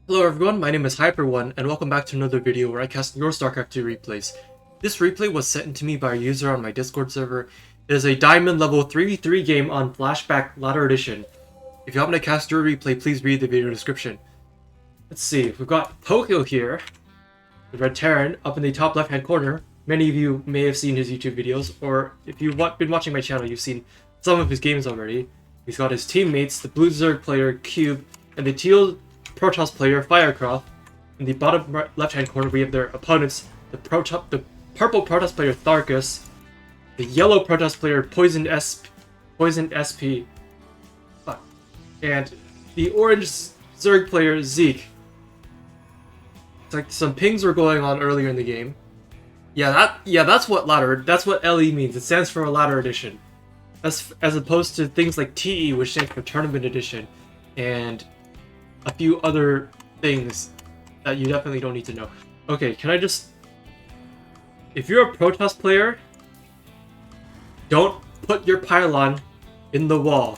Hello everyone, my name is Hyper1 and welcome back to another video where I cast your StarCraft 2 replays. This replay was sent to me by a user on my Discord server. It is a diamond level 3v3 game on Flashback Ladder Edition. If you happen to cast your replay, please read the video description. Let's see, we've got Pokill here, the Red Terran, up in the top left hand corner. Many of you may have seen his YouTube videos, or if you've been watching my channel, you've seen some of his games already. He's got his teammates, the Blue Zerg player Cube, and the Teal Protoss player Firecroft. In the bottom left-hand corner, we have their opponents: the purple Protoss player Tharkus, the yellow Protoss player Poison SP, and the orange Zerg player Zeke. It's like some pings were going on earlier in the game. That's what LE means. It stands for a ladder edition, as opposed to things like TE, which stands for tournament edition, and a few other things that you definitely don't need to know. Okay, can I just... If you're a Protoss player, don't put your pylon in the wall.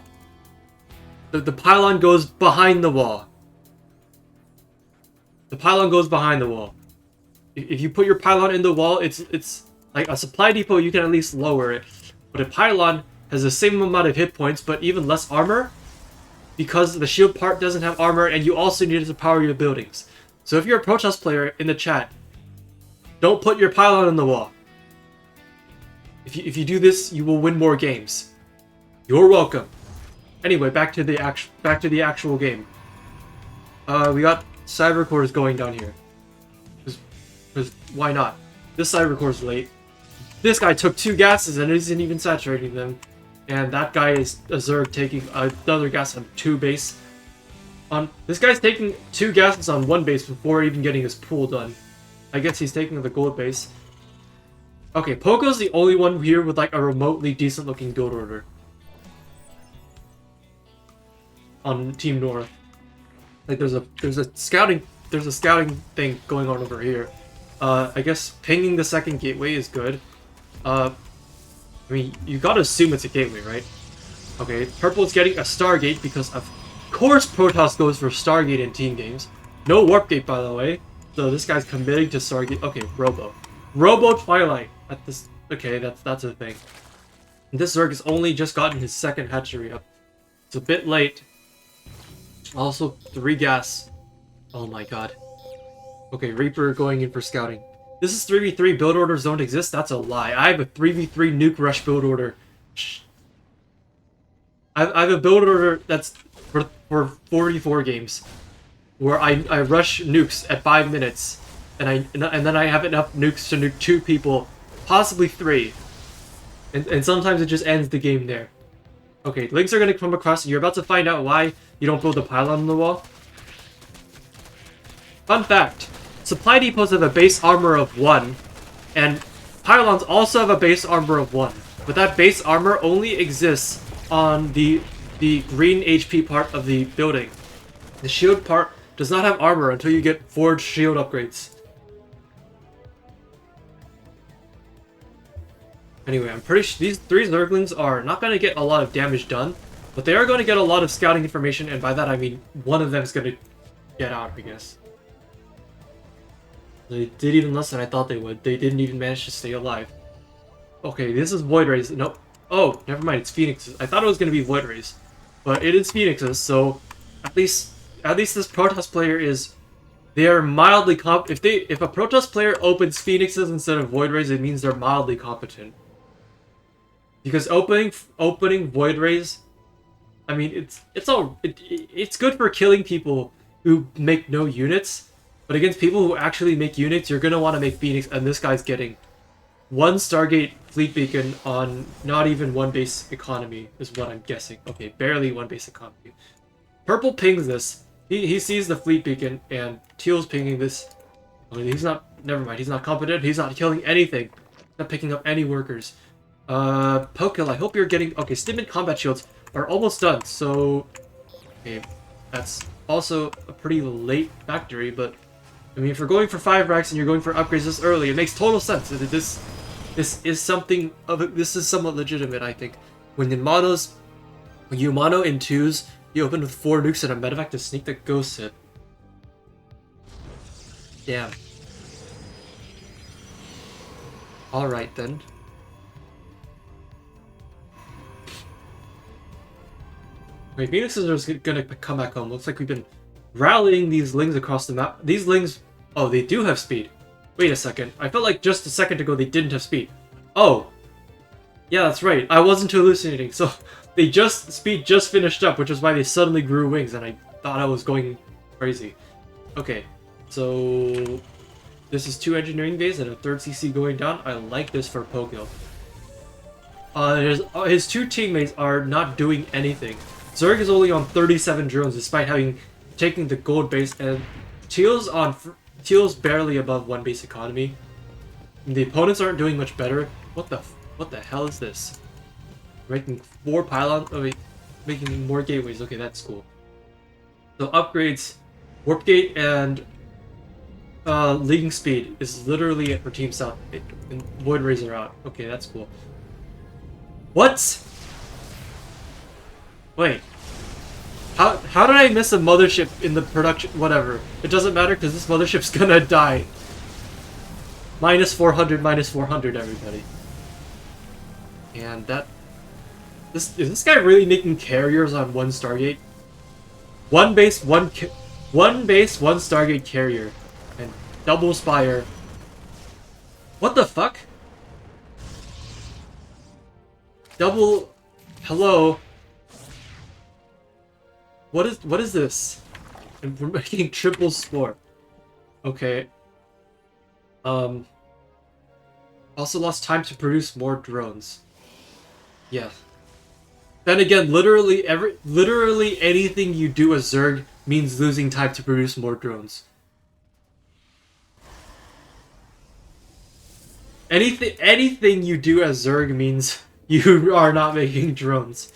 The pylon goes behind the wall. The pylon goes behind the wall. If you put your pylon in the wall, it's like a supply depot, you can at least lower it. But a pylon has the same amount of hit points, but even less armor, because the shield part doesn't have armor, and you also need it to power your buildings. So if you're a Protoss player in the chat, don't put your pylon in the wall. If you do this, you will win more games. You're welcome. Anyway, back to the actual game. We got cyber cores going down here. Because why not? This cyber core's late. This guy took 2 gases and isn't even saturating them. And that guy is a Zerg taking another gas on 2 base. This guy's taking 2 gases on 1 base before even getting his pool done. I guess he's taking the gold base. Okay, Poko's the only one here with like a remotely decent looking build order on Team North. Like there's a scouting thing going on over here. I guess pinging the second gateway is good. I mean, you gotta assume it's a gateway, right? Okay, Purple's getting a Stargate because of course Protoss goes for Stargate in team games. No Warp Gate, by the way. So this guy's committing to Stargate. Okay, Robo Twilight. Okay, that's a thing. And this Zerg has only just gotten his second hatchery up. It's a bit late. Also, 3 gas. Oh my god. Okay, Reaper going in for scouting. This is 3v3, build orders don't exist? That's a lie. I have a 3v3 nuke rush build order. I have a build order that's for 44 games, where I rush nukes at 5 minutes, and then I have enough nukes to nuke 2 people, possibly 3. And sometimes it just ends the game there. Okay, links are going to come across, and you're about to find out why you don't build a pylon on the wall. Fun fact. Supply depots have a base armor of 1, and pylons also have a base armor of 1. But that base armor only exists on the green HP part of the building. The shield part does not have armor until you get forged shield upgrades. Anyway, I'm pretty sure these 3 Zerglings are not going to get a lot of damage done, but they are going to get a lot of scouting information, and by that I mean one of them is going to get out, I guess. They did even less than I thought they would. They didn't even manage to stay alive. Okay, this is Void Rays. No. Oh, never mind. It's Phoenixes. I thought it was going to be Void Rays. But it is Phoenixes, so at least this Protoss player is... They are mildly competent. If a Protoss player opens Phoenixes instead of Void Rays, it means they're mildly competent. Because opening Void Rays... I mean, it's good for killing people who make no units. But against people who actually make units, you're going to want to make Phoenix, and this guy's getting 1 Stargate fleet beacon on not even 1 base economy, is what I'm guessing. Okay, barely 1 base economy. Purple pings this. He sees the fleet beacon, and Teal's pinging this. Oh, he's not... Never mind, he's not competent. He's not killing anything. Not picking up any workers. Pokill, I hope you're getting... Okay, Stimid combat shields are almost done, so... Okay, that's also a pretty late factory, but... I mean, if you're going for 5 racks and you're going for upgrades this early, it makes total sense. This is somewhat legitimate, I think. When you mono in 2s, you open with 4 nukes and a medevac to sneak the ghost hit. Damn. Alright then. Wait, Phoenix is gonna come back home. Looks like we've been rallying these lings across the map. These lings... Oh, they do have speed. Wait a second. I felt like just a second ago they didn't have speed. Oh. Yeah, that's right. I wasn't hallucinating. So, speed just finished up, which is why they suddenly grew wings, and I thought I was going crazy. Okay, so... This is 2 engineering bays and a 3rd CC going down. I like this for Pokill. His 2 teammates are not doing anything. Zerg is only on 37 drones despite having taken the gold base, and Teal's barely above 1 base economy. The opponents aren't doing much better. What the hell is this? Making 4 pylons? Oh wait, making more gateways. Okay, that's cool. So upgrades, warp gate and leading speed is literally it for Team South. And Void Razor out. Okay, that's cool. What? Wait. How did I miss a mothership in the production? Whatever. It doesn't matter because this mothership's gonna die. Minus 400, everybody. And that... Is this guy really making carriers on 1 Stargate? 1 base, 1 Stargate carrier. And double spire. What the fuck? Double... Hello? What is this? And we're making triple spore. Okay. Also lost time to produce more drones. Yeah. Then again, literally anything you do as Zerg means losing time to produce more drones. Anything you do as Zerg means you are not making drones.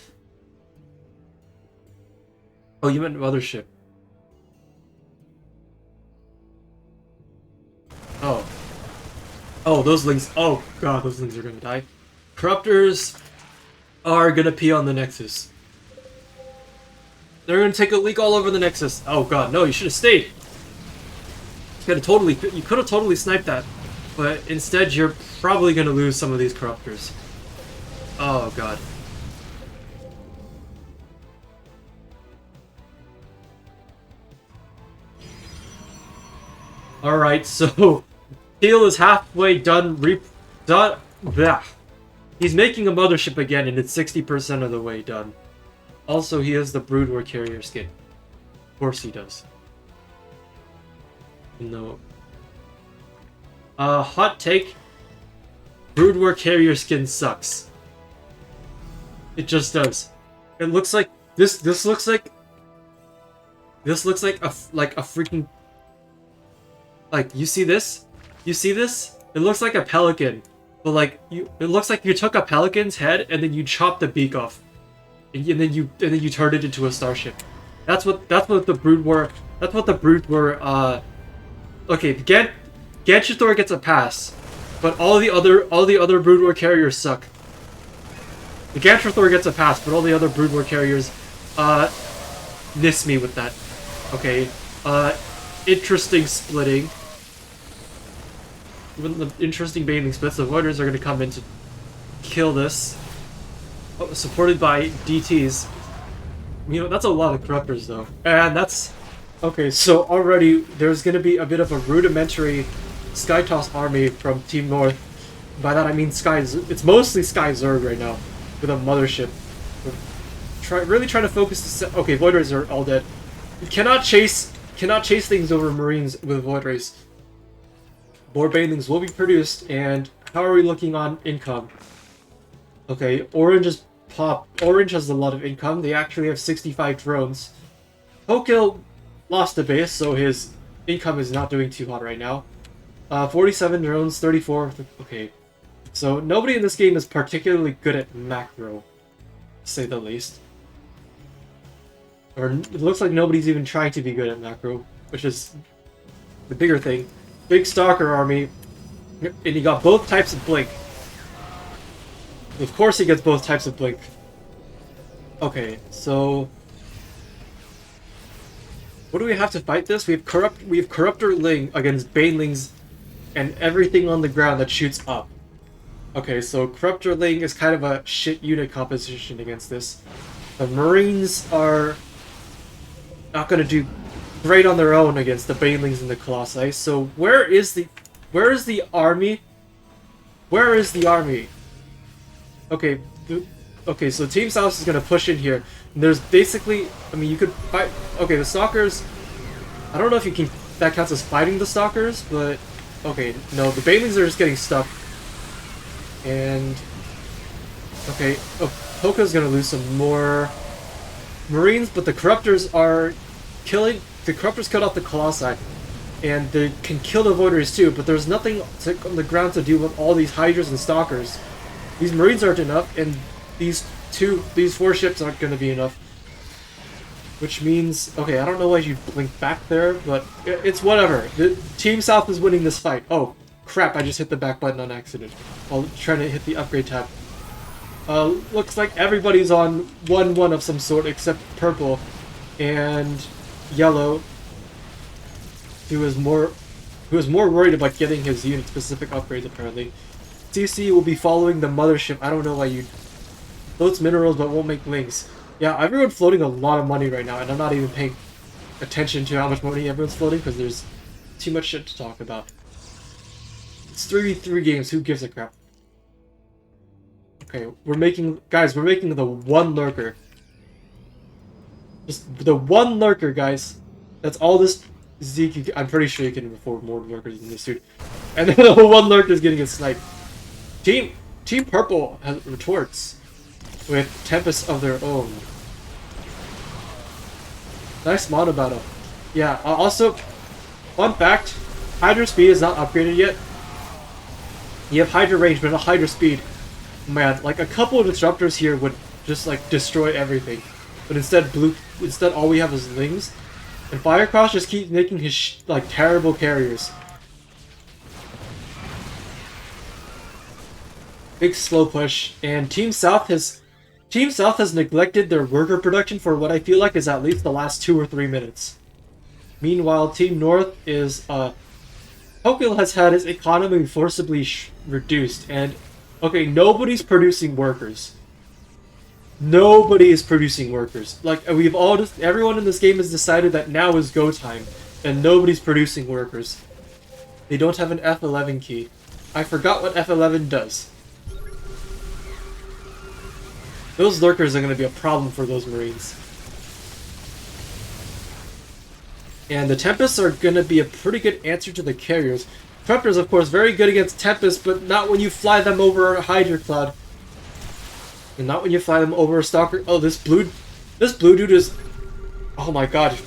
Oh, you meant mothership. Oh. Oh, those lings. Oh god, those lings are gonna die. Corruptors are gonna pee on the Nexus. They're gonna take a leak all over the Nexus. Oh god, no, you should have stayed. You could have totally sniped that. But instead, you're probably gonna lose some of these Corruptors. Oh god. Alright, so Teal is halfway done. He's making a mothership again, and it's 60% of the way done. Also, he has the Brood War carrier skin. Of course he does. No. Hot take. Brood War carrier skin sucks. It just does. It looks like this looks like a freaking... Like, you see this? You see this? It looks like a pelican. But like, it looks like you took a pelican's head and then you chopped the beak off. And then you turned it into a starship. That's what the Brood War... That's what the Brood War, Okay, Gantrathor gets a pass. But all the other Brood War carriers suck. The Gantrathor gets a pass, but all the other Brood War carriers, miss me with that. Okay, interesting splitting. Even the interesting bathing splits, the Voiders are going to come in to kill this. Oh, supported by DTs. You know, that's a lot of Corruptors, though. And that's... Okay, so already there's going to be a bit of a rudimentary Skytoss army from Team North. By that I mean it's mostly Sky Zerg right now, with a mothership. Really trying to focus the okay, Void Rays are all dead. You cannot chase things over Marines with Void Rays. More banelings will be produced, and how are we looking on income? Okay, Orange has a lot of income. They actually have 65 drones. Pokill lost a base, so his income is not doing too hot right now. 47 drones, 34. Okay, so nobody in this game is particularly good at macro, to say the least. Or it looks like nobody's even trying to be good at macro, which is the bigger thing. Big Stalker army, and he got both types of Blink. Of course he gets both types of Blink. Okay, so... What do we have to fight this? We have Corruptor Ling against Banelings and everything on the ground that shoots up. Okay, so Corruptor Ling is kind of a shit unit composition against this. The Marines are not gonna do great on their own against the Banelings and the Colossi. So where is the army? Where is the army? Okay, okay, so Team South is gonna push in here. And there's basically, I mean, you could fight. Okay, the Stalkers. I don't know if you can. That counts as fighting the Stalkers, but okay, no, the Banelings are just getting stuck. And okay, Poko's gonna lose some more Marines, but the Corruptors are killing. The Corruptors killed off the Colossi, and they can kill the Voiders too. But there's nothing on the ground to deal with all these Hydras and Stalkers. These Marines aren't enough, and these 4 ships aren't going to be enough. Which means, okay, I don't know why you blinked back there, but it's whatever. The Team South is winning this fight. Oh, crap, I just hit the back button on accident while trying to hit the upgrade tab. Looks like everybody's on 1-1 of some sort except purple and yellow, who is more worried about getting his unit-specific upgrades, apparently. CC will be following the mothership. I don't know why you... Floats minerals but won't make links. Yeah, everyone's floating a lot of money right now, and I'm not even paying attention to how much money everyone's floating, because there's too much shit to talk about. It's 3v3 games, who gives a crap? Okay, we're making the one lurker. Just the one lurker, guys. That's all this Zeke, I'm pretty sure you can afford more lurkers in this suit. And then the one lurker is getting a snipe. Team Purple has retorts with Tempest of their own. Nice mono battle. Yeah, also, fun fact, Hydra speed is not upgraded yet. You have Hydra range, but not Hydra speed. Man, like a couple of disruptors here would just like destroy everything. But instead all we have is Lings. And Firecross just keeps making his like terrible carriers. Big slow push, and Team South has neglected their worker production for what I feel like is at least the last 2 or 3 minutes. Meanwhile, Team North is Pokill has had his economy forcibly reduced, and okay, nobody's producing workers. Nobody is producing workers. Like, everyone in this game has decided that now is go time, and nobody's producing workers. They don't have an F11 key. I forgot what F11 does. Those lurkers are going to be a problem for those Marines. And the Tempests are going to be a pretty good answer to the carriers. Preppers, of course, very good against Tempests, but not when you fly them over a Hydra Cloud. And not when you fly them over a Stalker. Oh, this blue dude is... Oh my god.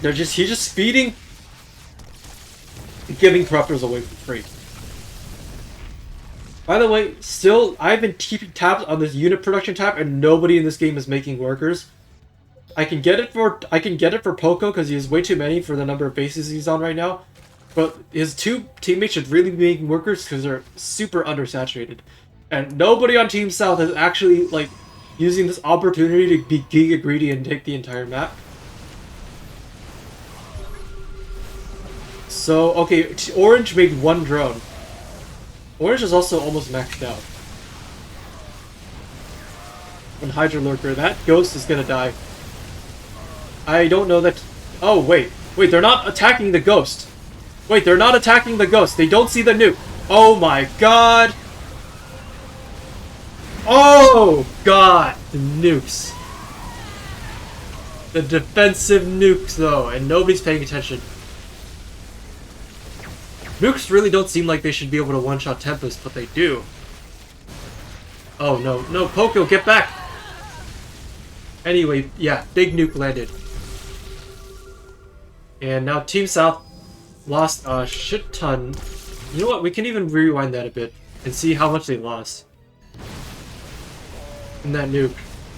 He's just speeding. Giving Corruptors away for free. By the way, still, I've been keeping tabs on this unit production tab, and nobody in this game is making workers. I can get it for Poco because he has way too many for the number of bases he's on right now. But his 2 teammates should really be making workers because they're super undersaturated. And nobody on Team South is actually like using this opportunity to be giga greedy and take the entire map. So, okay, Orange made 1 drone. Orange is also almost maxed out. One Hydra Lurker. That ghost is gonna die. I don't know that... Oh, wait. Wait, they're not attacking the ghost. Wait, they're not attacking the ghost. They don't see the nuke. Oh my god. Oh god. The nukes. The defensive nukes, though. And nobody's paying attention. Nukes really don't seem like they should be able to one-shot Tempest, but they do. Oh, no. No, Pokill, get back! Anyway, yeah, big nuke landed. And now Team South lost a shit ton. You know what? We can even rewind that a bit and see how much they lost in that nuke.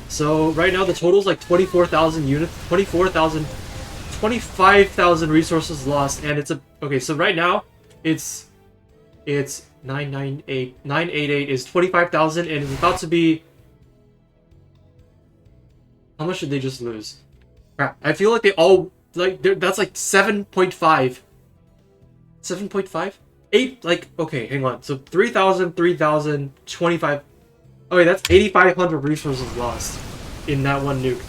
So, right now the total is like 24,000 units, 25,000 resources lost, and it's a... Okay, so right now, it's 988 is 25,000, and it's about to be... How much did they just lose? Crap, I feel like they all like that's like 7.5. 7.5? 8, like, okay, hang on. So 3,000, 3,000, 25. Okay, that's 8,500 resources lost in that one nuke.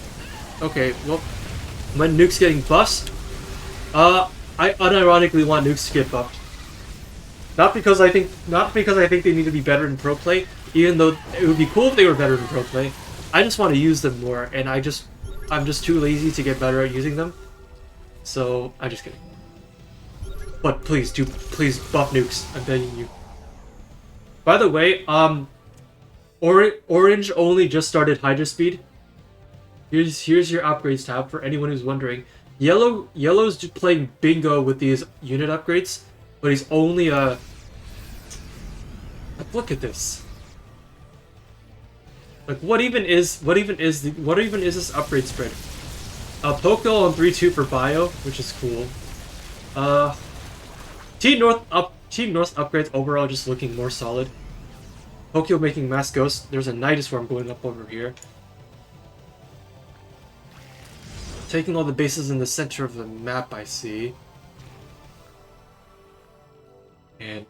Okay, well, when nukes getting buffed, I unironically want nukes to get buffed. Not because I think they need to be better in pro play, even though it would be cool if they were better in pro play. I just want to use them more, and I'm just too lazy to get better at using them. So I'm just kidding. But please buff nukes. I'm begging you. By the way, Orange only just started Hydra Speed. Here's your upgrades tab for anyone who's wondering. Yellow's playing bingo with these unit upgrades, but he's only look at this. Like what even is this upgrade spread? Pokill on 3-2 for bio, which is cool. Team North upgrades overall just looking more solid. Pokill making mass ghosts. There's a Nidus Worm going up over here. Taking all the bases in the center of the map, I see. And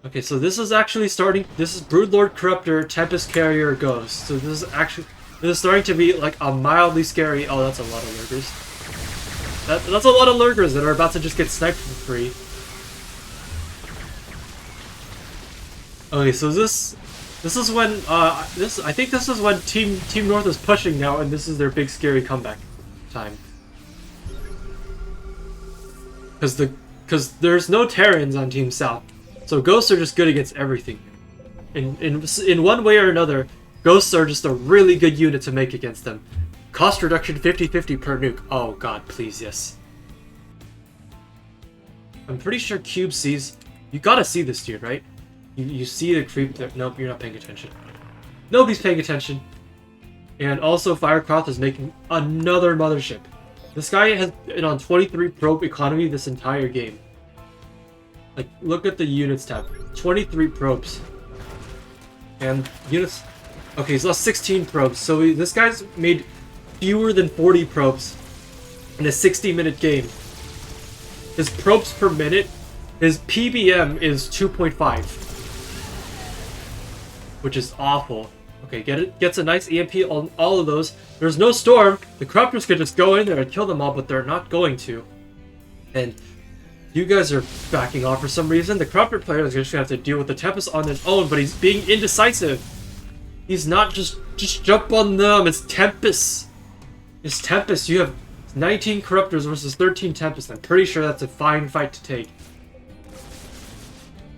okay, so this is actually starting. This is Broodlord Corruptor, Tempest Carrier, Ghost. So this is starting to be like a mildly scary. Oh, that's a lot of lurkers. That's a lot of lurkers that are about to just get sniped for free. Okay, so this is when I think this is when Team North is pushing now, and this is their big scary comeback time. Because there's no Terrans on Team South, so ghosts are just good against everything. In one way or another, ghosts are just a really good unit to make against them. Cost reduction 50/50 per nuke. Oh god, please, yes. I'm pretty sure Cube sees. You gotta see this dude, right? You see the creep there. Nope, you're not paying attention. Nobody's paying attention. And also, Firecroft is making another mothership. This guy has been on 23 probe economy this entire game. Like, look at the units tab. 23 probes. And units... Okay, he's lost 16 probes. So this guy's made fewer than 40 probes in a 60-minute game. His probes per minute, his PBM is 2.5. Which is awful. Okay, gets a nice EMP on all of those. There's no storm. The Corruptors could just go in there and kill them all, but they're not going to. And you guys are backing off for some reason. The Corruptor player is just gonna have to deal with the Tempest on his own, but he's being indecisive. He's not just jump on them. It's Tempest. It's Tempest. You have 19 Corruptors versus 13 Tempest. I'm pretty sure that's a fine fight to take.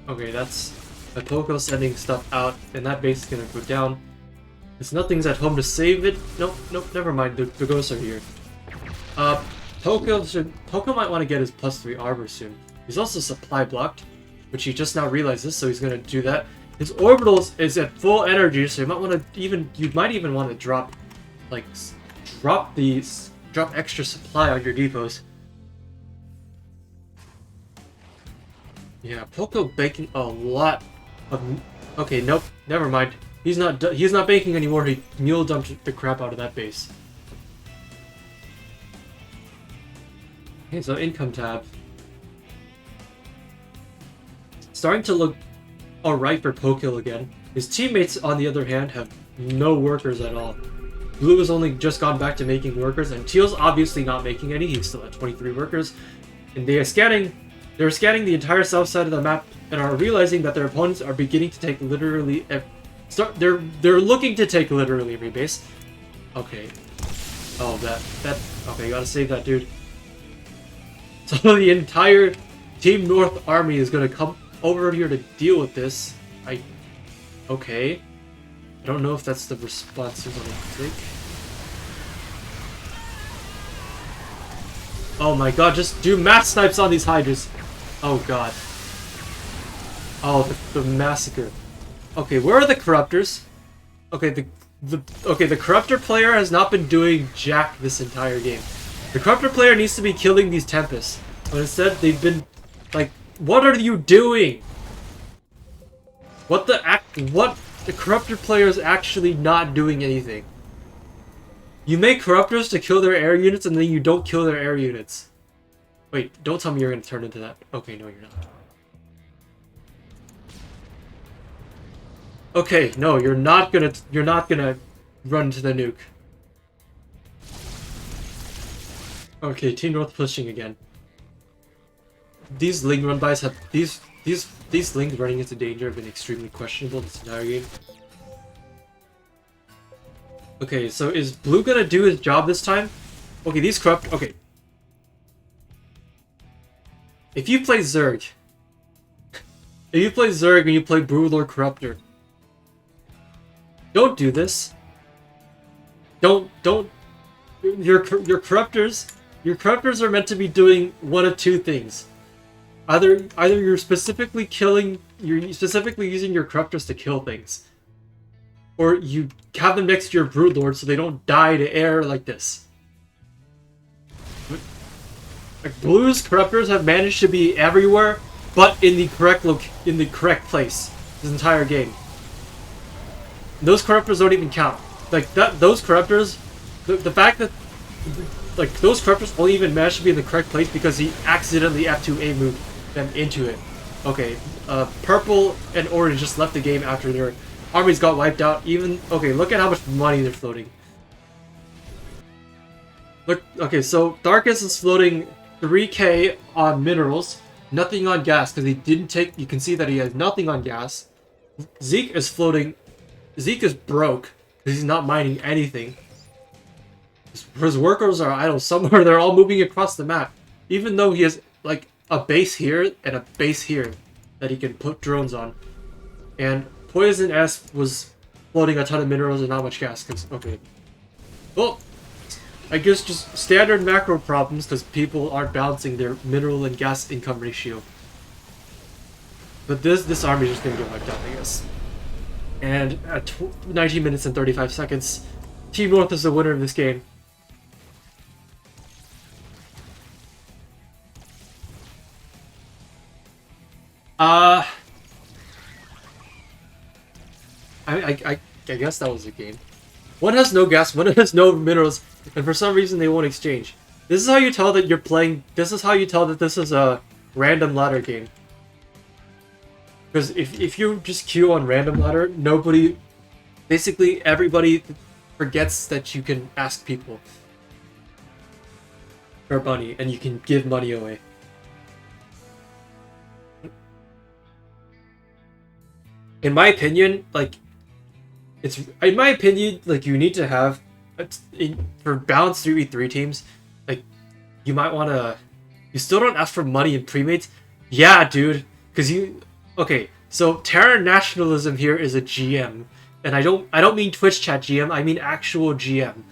Okay, that's the Pokill sending stuff out, and that base is gonna go down. It's nothing's at home to save it. Nope, never mind. The ghosts are here. Pokill might want to get his +3 armor soon. He's also supply blocked, which he just now realizes, so he's gonna do that. His orbitals is at full energy, so you might want to you might even want to drop extra supply on your depots. Yeah, Pokill baking a lot of. Okay, nope, never mind. He's not banking anymore. He mule dumped the crap out of that base. Okay, so income tab. Starting to look alright for Pokill again. His teammates, on the other hand, have no workers at all. Blue has only just gone back to making workers, and Teal's obviously not making any. He's still at 23 workers. And they're scanning the entire south side of the map and are realizing that their opponents are beginning to take literally they're looking to take literally every base. Okay. Oh, that okay, gotta save that dude. So the entire Team North army is gonna come over here to deal with this. Okay. I don't know if that's the response you want to take. Oh my god, just do mass snipes on these Hydras. Oh god. Oh, the massacre. Okay, where are the Corruptors? Okay, the Corruptor player has not been doing jack this entire game. The Corruptor player needs to be killing these Tempests, but instead they've been like, what are you doing? The Corruptor player is actually not doing anything. You make Corruptors to kill their air units and then you don't kill their air units. Wait, don't tell me you're gonna turn into that. Okay, no, you're not. Okay, no, you're not gonna run to the nuke. Okay, Team North pushing again. These Ling run-bys have these Lings running into danger have been extremely questionable this entire game. Okay, so is Blue gonna do his job this time? Okay, these corrupt. Okay. If you play Zerg, and you play Broodlord Corruptor, don't do this. Don't. Your corruptors are meant to be doing one of two things. Either you're specifically using your corruptors to kill things, or you have them next to your Broodlord so they don't die to air like this. Like, Blue's corruptors have managed to be everywhere, but in the correct place this entire game. Those corruptors don't even count. Like those corruptors, the fact that like those corruptors only even managed to be in the correct place because he accidentally F2A moved them into it. Okay, purple and orange just left the game after their armies got wiped out. Okay, look at how much money they're floating. Look, okay, so Darkus is floating 3k on minerals, nothing on gas because he didn't take. You can see that he has nothing on gas. Zeke is broke because he's not mining anything. His workers are idle somewhere. They're all moving across the map, even though he has like a base here and a base here that he can put drones on. And Poison S was floating a ton of minerals and not much gas. Cause okay, well, I guess just standard macro problems because people aren't balancing their mineral and gas income ratio. But this army is just gonna get wiped out, I guess. And at 19 minutes and 35 seconds, Team North is the winner of this game. I guess that was a game. One has no gas, one has no minerals, and for some reason they won't exchange. This is how you tell that you're playing. This is how you tell that this is a random ladder game. Because if you just queue on random ladder, basically everybody forgets that you can ask people for money, and you can give money away. In my opinion, you need to have for balanced 3v3 teams, like you might want to. You still don't ask for money in premates, yeah, dude, because okay. So Terran nationalism here is a GM, and I don't mean Twitch chat GM. I mean actual GM.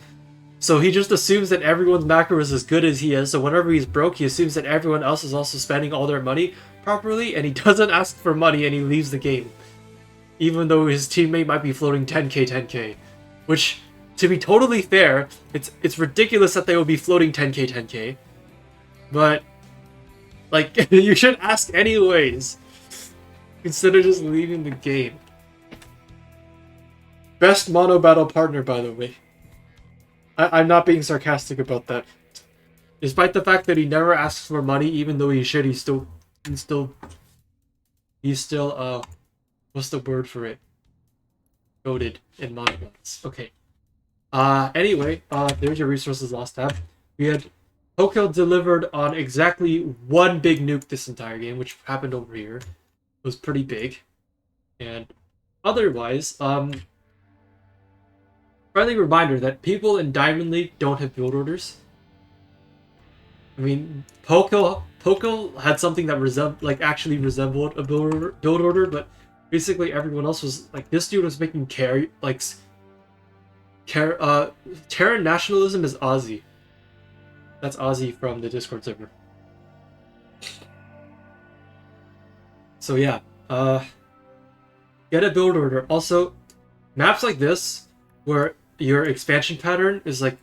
So he just assumes that everyone's macro is as good as he is. So whenever he's broke, he assumes that everyone else is also spending all their money properly, and he doesn't ask for money, and he leaves the game. Even though his teammate might be floating 10k, which, to be totally fair, it's ridiculous that they would be floating 10k, but like you should ask anyways instead of just leaving the game. Best mono battle partner, by the way. I'm not being sarcastic about that. Despite the fact that he never asks for money, even though he should, he's still what's the word for it? Goated in monobots. Okay. Anyway, there's your resources lost tab. We had Pokill delivered on exactly one big nuke this entire game, which happened over here. It was pretty big. And otherwise, friendly reminder that people in Diamond League don't have build orders. I mean, Pokill had something that actually resembled a build order, but basically everyone else was like, this dude was making Terran nationalism is Aussie. That's Aussie from the Discord server. So yeah, get a build order. Also, maps like this, where your expansion pattern is like,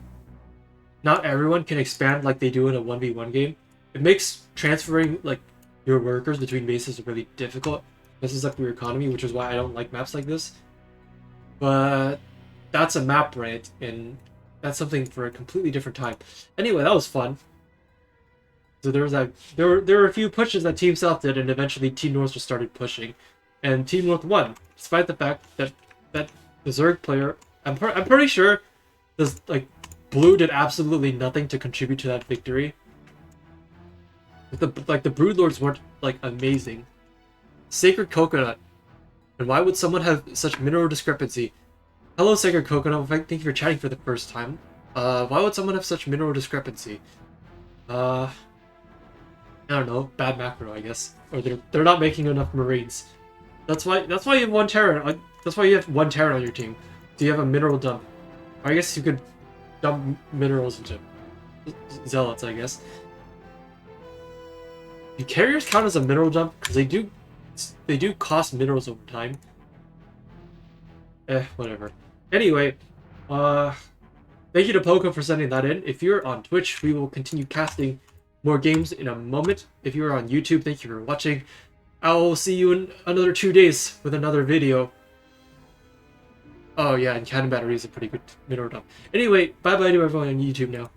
not everyone can expand like they do in a 1v1 game. It makes transferring like your workers between bases really difficult. Messes up your economy, which is why I don't like maps like this. But that's a map rant, and that's something for a completely different time. Anyway, that was fun. So there was that. There were a few pushes that Team South did, and eventually Team North just started pushing, and Team North won, despite the fact that the Zerg player. I'm pretty sure this like Blue did absolutely nothing to contribute to that victory. The Broodlords weren't like amazing. Sacred Coconut. And why would someone have such mineral discrepancy? Hello, Sacred Coconut. Thank you for chatting for the first time. Why would someone have such mineral discrepancy? I don't know. Bad macro, I guess. Or they're not making enough Marines. That's why you have one Terran. That's why you have one Terran on your team. Do you have a mineral dump? Or I guess you could dump minerals into Zealots, I guess. Do carriers count as a mineral dump? Because they do cost minerals over time. Whatever. Anyway, thank you to Pokill for sending that in. If you're on Twitch, we will continue casting more games in a moment. If you're on YouTube, thank you for watching. I will see you in another 2 days with another video. Oh yeah, and cannon battery is a pretty good mineral dump. Anyway, bye bye to everyone on YouTube now.